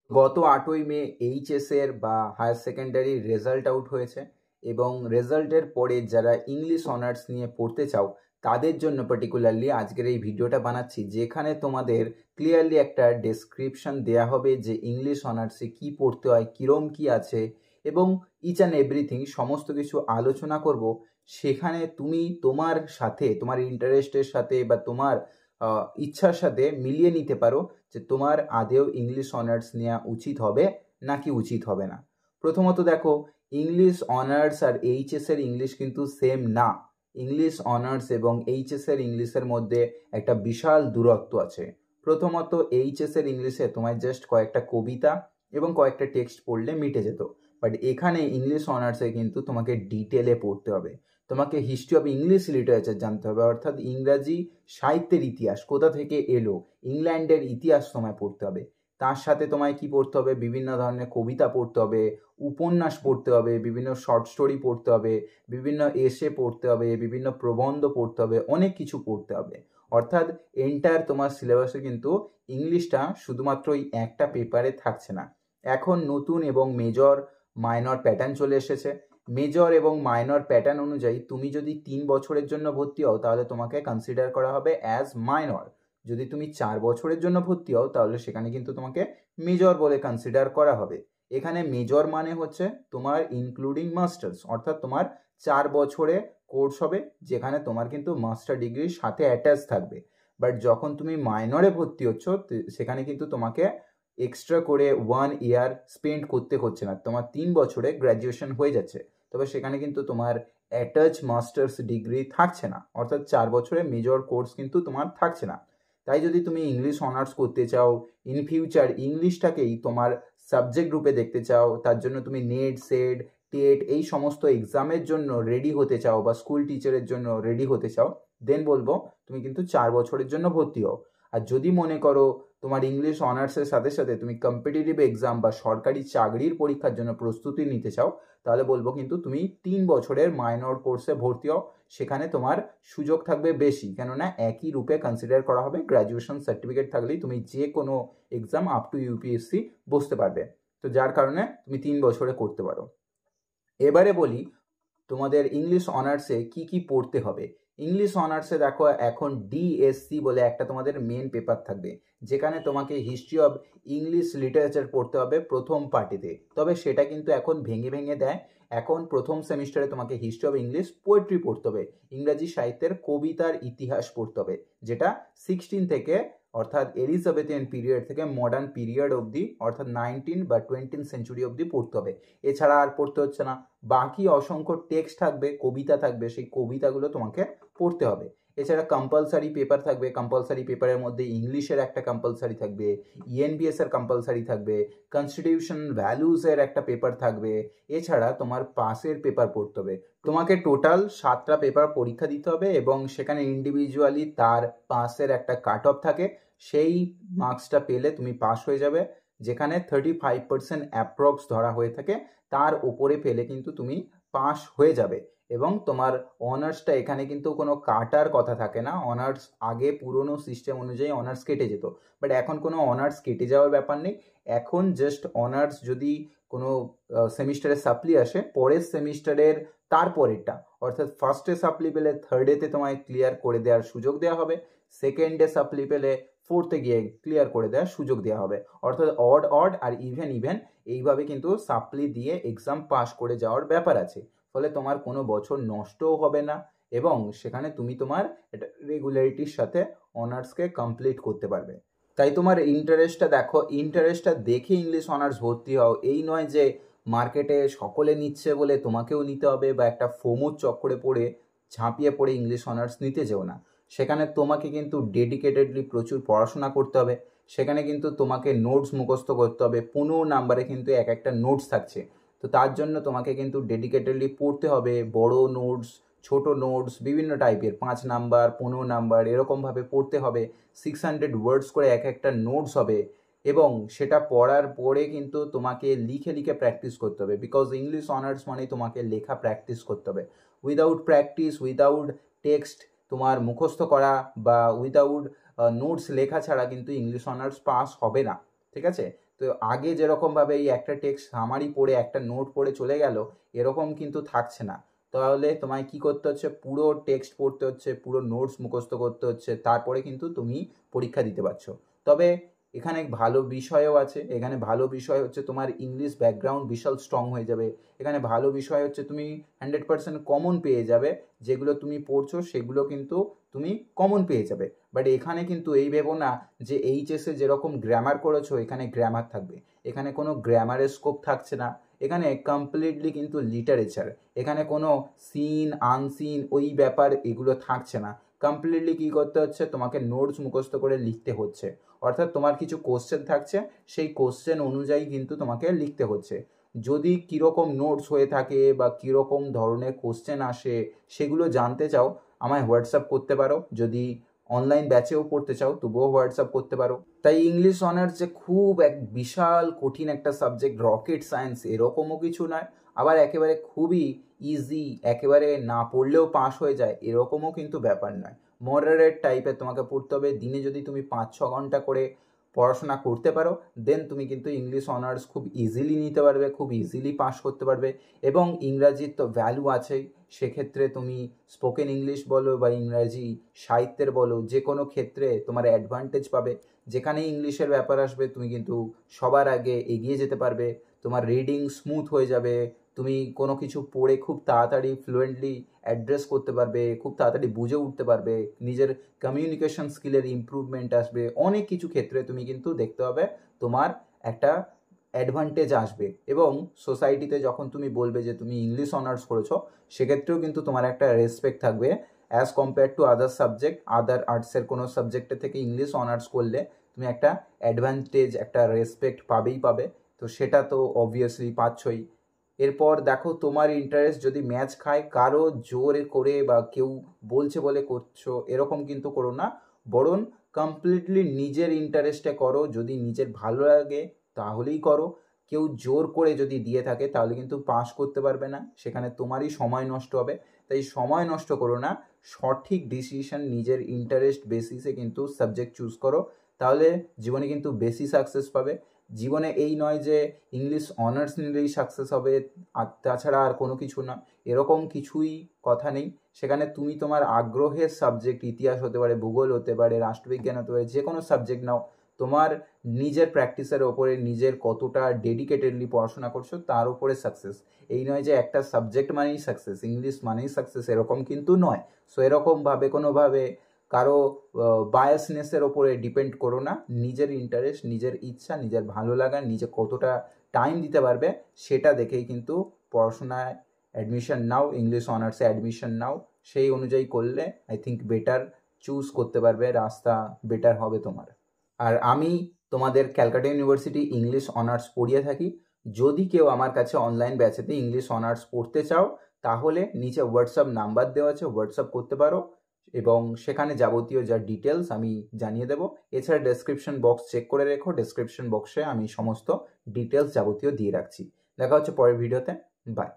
গত 8ই মে এইচএসের বা higher সেকেন্ডারির result out হয়েছে এবং রেজাল্টের পরে যারা ইংলিশ অনার্স নিয়ে পড়তে চাও তাদের জন্য পার্টিকুলারলি আজকের এই ভিডিওটা বানাচ্ছি, যেখানে তোমাদের ক্লিয়ারলি একটা ডেসক্রিপশন দেয়া হবে যে ইংলিশ অনার্সে কি পড়তে হয়, কীরম কি আছে এবং ইচ অ্যান্ড এভরিথিং সমস্ত কিছু আলোচনা করব। সেখানে তুমি তোমার সাথে, তোমার ইন্টারেস্টের সাথে বা তোমার ইচ্ছার সাথে মিলিয়ে নিতে পারো যে তোমার আদেও ইংলিশ অনার্স নেওয়া উচিত হবে নাকি উচিত হবে না। প্রথমত দেখো, ইংলিশ অনার্স আর এইচএসের ইংলিশ কিন্তু সেম না। ইংলিশ অনার্স এবং এইচএসের ইংলিশের মধ্যে একটা বিশাল দূরত্ব আছে। প্রথমত এইচএসের ইংলিশে তোমায় জাস্ট কয়েকটা কবিতা এবং কয়েকটা টেক্সট পড়লে মিটে যেত, বাট এখানে ইংলিশ অনার্সে কিন্তু তোমাকে ডিটেলে পড়তে হবে। তোমাকে হিস্ট্রি অফ ইংলিশ লিটারেচার জানতে হবে, অর্থাৎ ইংরাজি সাহিত্যের ইতিহাস কোথা থেকে এলো, ইংল্যান্ডের ইতিহাস তোমায় পড়তে হবে। তার সাথে তোমায় কি পড়তে হবে, বিভিন্ন ধরনের কবিতা পড়তে হবে, উপন্যাস পড়তে হবে, বিভিন্ন শর্ট স্টোরি পড়তে হবে, বিভিন্ন এসে পড়তে হবে, বিভিন্ন প্রবন্ধ পড়তে হবে, অনেক কিছু পড়তে হবে। অর্থাৎ এন্টায়ার তোমার সিলেবাসে কিন্তু ইংলিশটা শুধুমাত্র ওই একটা পেপারে থাকছে না। এখন নতুন এবং মেজর মাইনর প্যাটার্ন চলে এসেছে। মেজর এবং মাইনর প্যাটার্ন অনুযায়ী তুমি যদি 3 বছরের জন্য ভর্তি হও তাহলে তোমাকে কনসিডার করা হবে অ্যাজ মাইনর। যদি তুমি 4 বছরের জন্য ভর্তি হও তাহলে সেখানে কিন্তু তোমাকে মেজর বলে কনসিডার করা হবে। এখানে মেজর মানে হচ্ছে তোমার ইনক্লুডিং মাস্টার্স, অর্থাৎ তোমার 4 বছরে কোর্স হবে যেখানে তোমার কিন্তু মাস্টার ডিগ্রির সাথে অ্যাটাচ থাকবে। বাট যখন তুমি মাইনরে ভর্তি হচ্ছ সেখানে কিন্তু তোমাকে এক্সট্রা করে 1 ইয়ার স্পেন্ড করতে হচ্ছে না, তোমার 3 বছরে গ্র্যাজুয়েশন হয়ে যাচ্ছে। তবে সেখানে কিন্তু তোমার অ্যাটাচ মাস্টার্স ডিগ্রি থাকছে না, অর্থাৎ 4 বছরে মেজর কোর্স কিন্তু তোমার থাকছে না। তাই যদি তুমি ইংলিশ অনার্স করতে চাও, ইন ফিউচার ইংলিশটাকেই তোমার সাবজেক্ট রূপে দেখতে চাও, তার জন্য তুমি নেট, সেট, টেট এই সমস্ত এক্সামের জন্য রেডি হতে চাও বা স্কুল টিচারের জন্য রেডি হতে চাও, দেন বলবো তুমি কিন্তু 4 বছরের জন্য ভর্তি হও। আর যদি মনে করো তোমার ইংলিশ অনার্সের সাথে সাথে তুমি কম্পিটিটিভ এক্সাম বা সরকারি চাকরির পরীক্ষার জন্য প্রস্তুতি নিতে চাও, তাহলে বলবো কিন্তু তুমি 3 বছরের মাইনর কোর্সে ভর্তি হও। সেখানে তোমার সুযোগ থাকবে বেশি, কেননা একই রূপে কনসিডার করা হবে। গ্র্যাজুয়েশন সার্টিফিকেট থাকলেই তুমি যে কোনো এক্সাম আপ টু ইউপিএসসি বসতে পারবে, তো যার কারণে তুমি 3 বছরে করতে পারো। এবারে বলি তোমাদের ইংলিশ অনার্সে কি কি পড়তে হবে। ইংলিশ অনার্সে দেখো এখন ডিএসসি বলে একটা তোমাদের মেন পেপার থাকবে, যেখানে তোমাকে হিস্ট্রি অফ ইংলিশ লিটারেচার পড়তে হবে প্রথম পার্টিতে। তবে সেটা কিন্তু এখন ভেঙে ভেঙে দেয়। এখন প্রথম সেমিস্টারে তোমাকে হিস্ট্রি অফ ইংলিশ পোয়েট্রি পড়তে হবে, ইংরাজি সাহিত্যের কবিতার ইতিহাস পড়তে হবে, যেটা 16 থেকে অর্থাৎ এলিজাবেথিয়ান পিরিয়ড থেকে মডার্ন পিরিয়ড অবধি, অর্থাৎ 19 বা 20 সেঞ্চুরি অবধি পড়তে হবে। এছাড়া আর পড়তে হচ্ছে না। বাকি অসংখ্য টেক্সট থাকবে, কবিতা থাকবে, সেই কবিতাগুলো তোমাকে পড়তে হবে। এছাড়া কম্পালসারি পেপার থাকবে, কম্পালসারি পেপারের মধ্যে ইংলিশের একটা কম্পালসারি থাকবে, ইএনবিএস এর কম্পালসারি থাকবে, কনস্টিটিউশন ভ্যালুজ এর একটা পেপার থাকবে। এছাড়া তোমার পাসের পেপার পড়তে হবে। তোমাকে টোটাল 7টা পেপার পরীক্ষা দিতে হবে এবং সেখানে ইন্ডিভিজুয়ালি তার পাসের একটা কাট অফ থাকে। সেই মার্কসটা পেলে তুমি পাস হয়ে যাবে, যেখানে 35% অ্যাপ্রক্স ধরা হয়ে থাকে। তার উপরে পেলে কিন্তু তুমি পাস হয়ে যাবে। এবং তোমার অনার্সটা এখানে কিন্তু কোনো কাটার কথা থাকে না। অনার্স আগে পুরনো সিস্টেম অনুযায়ী অনার্স কেটে যেত, বাট এখন কোনো অনার্স কেটে যাওয়ার ব্যাপার নেই। এখন জাস্ট অনার্স যদি কোনো সেমিস্টারে সাপ্লি আসে, পরের সেমিস্টারের তারপরেরটা, অর্থাৎ ফার্স্টে সাপ্লি পেলে থার্ডেতে তোমায় ক্লিয়ার করে দেওয়ার সুযোগ দেওয়া হবে, সেকেন্ডে সাপ্লি পেলে ফোর্থে গিয়ে ক্লিয়ার করে দেওয়ার সুযোগ দেওয়া হবে। অর্থাৎ অড অড আর ইভেন ইভেন এইভাবে কিন্তু সাপ্লি দিয়ে এক্সাম পাস করে যাওয়ার ব্যাপার আছে। ফলে তোমার কোনো বছর নষ্টও হবে না এবং সেখানে তুমি তোমার রেগুলারিটির সাথে অনার্সকে কমপ্লিট করতে পারবে। তাই তোমার ইন্টারেস্টটা দেখো, ইন্টারেস্টটা দেখে ইংলিশ অনার্স ভর্তি হও। এই নয় যে মার্কেটে সকলে নিচ্ছে বলে তোমাকেও নিতে হবে, বা একটা ফোমোর চক্করে পড়ে ঝাঁপিয়ে পড়ে ইংলিশ অনার্স নিতে যেও না। সেখানে তোমাকে কিন্তু ডেডিকেটেডলি প্রচুর পড়াশোনা করতে হবে। সেখানে কিন্তু তোমাকে নোটস মুখস্থ করতে হবে, 15 নাম্বারে কিন্তু এক একটা নোটস থাকছে। তো তার জন্য তোমাকে কিন্তু ডেডিকেটেডলি পড়তে হবে। বড় নোটস, ছোট নোটস, বিভিন্ন টাইপের 5 নাম্বার, 15 নাম্বার এরকমভাবে পড়তে হবে। 600 ওয়ার্ডস করে এক একটা নোটস হবে এবং সেটা পড়ার পরে কিন্তু তোমাকে লিখে লিখে প্র্যাকটিস করতে হবে, বিকজ ইংলিশ অনার্স মানে তোমাকে লেখা প্র্যাকটিস করতে হবে। উইদাউট প্র্যাকটিস, উইদাউট টেক্সট তোমার মুখস্থ করা বা উইদাউট নোটস লেখা ছাড়া কিন্তু ইংলিশ অনার্স পাস হবে না, ঠিক আছে? তো আগে যেরকমভাবে এই একটা টেক্সট সামারি পড়ে একটা নোট পড়ে চলে গেল, এরকম কিন্তু থাকছে না। তাহলে তোমায় কি করতে হচ্ছে, পুরো টেক্সট পড়তে হচ্ছে, পুরো নোটস মুখস্থ করতে হচ্ছে, তারপরে কিন্তু তুমি পরীক্ষা দিতে পারছো। তবে এখানে ভালো বিষয়ও আছে। এখানে ভালো বিষয় হচ্ছে তোমার ইংলিশ ব্যাকগ্রাউন্ড বিশাল স্ট্রং হয়ে যাবে। এখানে ভালো বিষয় হচ্ছে তুমি 100% কমন পেয়ে যাবে, যেগুলো তুমি পড়ছো সেগুলো কিন্তু তুমি কমন পেয়ে যাবে। বাট এখানে কিন্তু এই ভেবো না যে এইচএসে যেরকম গ্রামার করেছো এখানে গ্রামার থাকবে, এখানে কোনো গ্রামারের স্কোপ থাকছে না। এখানে কমপ্লিটলি কিন্তু লিটারেচার, এখানে কোনো সিন আনসিন ওই ব্যাপার এগুলো থাকছে না। কমপ্লিটলি কী করতে হচ্ছে, তোমাকে নোটস মুখস্থ করে লিখতে হচ্ছে। অর্থাৎ তোমার কিছু কোশ্চেন থাকছে, সেই কোশ্চেন অনুযায়ী কিন্তু তোমাকে লিখতে হচ্ছে। যদি কীরকম নোটস হয়ে থাকে বা কীরকম ধরনের কোশ্চেন আসে সেগুলো জানতে চাও, আমায় হোয়াটসঅ্যাপ করতে পারো। যদি অনলাইন ব্যাচেও পড়তে চাও তবুও হোয়াটসঅ্যাপ করতে পারো। তাই ইংলিশ অনার্স যে খুব এক বিশাল কঠিন একটা সাবজেক্ট, রকেট সায়েন্স এরকমও কিছু নয়। আবার একেবারে খুবই ইজি, একেবারে না পড়লেও পাস হয়ে যায় এরকমও কিন্তু ব্যাপার নয়। মডারেট টাইপের তোমাকে পড়তে হবে। দিনে যদি তুমি 5-6 ঘন্টা করে পড়াশোনা করতে পারো, দেন তুমি কিন্তু ইংলিশ অনার্স খুব ইজিলি নিতে পারবে, খুব ইজিলি পাস করতে পারবে। এবং ইংরাজির তো ভ্যালু আছেই, সেক্ষেত্রে তুমি স্পোকেন ইংলিশ বলো বা ইংরাজি সাহিত্যের বলো, যে কোনো ক্ষেত্রে তোমার অ্যাডভান্টেজ পাবে। যেখানে ইংলিশের ব্যাপার আসবে তুমি কিন্তু সবার আগে এগিয়ে যেতে পারবে, তোমার রিডিং স্মুথ হয়ে যাবে, তুমি কোনো কিছু পড়ে খুব তাড়াতাড়ি ফ্লুয়েন্টলি অ্যাড্রেস করতে পারবে, খুব তাড়াতাড়ি বুঝে উঠতে পারবে, নিজের কমিউনিকেশন স্কিলের ইমপ্রুভমেন্ট আসবে। অনেক কিছু ক্ষেত্রে তুমি কিন্তু দেখতে হবে তোমার একটা অ্যাডভান্টেজ আসবে। এবং সোসাইটিতে যখন তুমি বলবে যে তুমি ইংলিশ অনার্স করেছো, সেক্ষেত্রেও কিন্তু তোমার একটা রেসপেক্ট থাকবে as compare to other subject. Other আর্টসের কোনো সাবজেক্টের থেকে ইংলিশ অনার্স করলে তুমি একটা অ্যাডভান্টেজ, একটা রেসপেক্ট পাবেই পাবে। তো সেটা তো অবভিয়াসলি পাচ্ছই। এরপর দেখো, তোমার ইন্টারেস্ট যদি ম্যাচ খায়, কারো জোরে করে বা কেউ বলছে বলে করছো এরকম কিন্তু করো না, বরং কমপ্লিটলি নিজের ইন্টারেস্টে করো। যদি নিজের ভালো লাগে তাহলেই করো। কেউ জোর করে যদি দিয়ে থাকে তাহলে কিন্তু পাস করতে পারবে না, সেখানে তোমারই সময় নষ্ট হবে। তাই সময় নষ্ট করো না, সঠিক ডিসিশন নিজের ইন্টারেস্ট বেসিসে কিন্তু সাবজেক্ট চুজ করো, তাহলে জীবনে কিন্তু বেশি সাকসেস পাবে। জীবনে এই নয় যে ইংলিশ অনার্স নিলেই সাকসেস হবে আর তাছাড়া আর কোনো কিছু না, এরকম কিছুই কথা নেই। সেখানে তুমি তোমার আগ্রহের সাবজেক্ট, ইতিহাস হতে পারে, ভূগোল হতে পারে, রাষ্ট্রবিজ্ঞান হতে পারে, যে কোনো সাবজেক্ট নাও, তোমার নিজের প্র্যাকটিসের ওপরে, নিজের কতটা ডেডিকেটেডলি পড়াশোনা করছো তার উপরে সাকসেস। এই নয় যে একটা সাবজেক্ট মানেই সাকসেস, ইংলিশ মানেই সাকসেস, এরকম কিন্তু নয়। সো এরকমভাবে কোনোভাবে কারো বায়াসনেসের ওপরে ডিপেন্ড করো না। নিজের ইন্টারেস্ট, নিজের ইচ্ছা, নিজের ভালো লাগা, নিজে কতটা টাইম দিতে পারবে সেটা দেখেই কিন্তু পড়াশোনায় অ্যাডমিশন নাও, ইংলিশ অনার্সে অ্যাডমিশন নাও। সেই অনুযায়ী করলে আই থিঙ্ক বেটার চুজ করতে পারবে, রাস্তা বেটার হবে তোমার। আর আমি তোমাদের ক্যালকাটা ইউনিভার্সিটি ইংলিশ অনার্স পড়িয়ে থাকি। যদি কেউ আমার কাছে অনলাইন ব্যাচেতে ইংলিশ অনার্স পড়তে চাও, তাহলে নিচে হোয়াটসঅ্যাপ নাম্বার দেওয়া আছে, হোয়াটসঅ্যাপ করতে পারো এবং সেখানে যাবতীয় যা ডিটেলস আমি জানিয়ে দেবো। এছাড়া ডেসক্রিপশন বক্স চেক করে রেখো, ডেসক্রিপশন বক্সে আমি সমস্ত ডিটেলস যাবতীয় দিয়ে রাখছি। দেখা হচ্ছে পরের ভিডিওতে। বাই।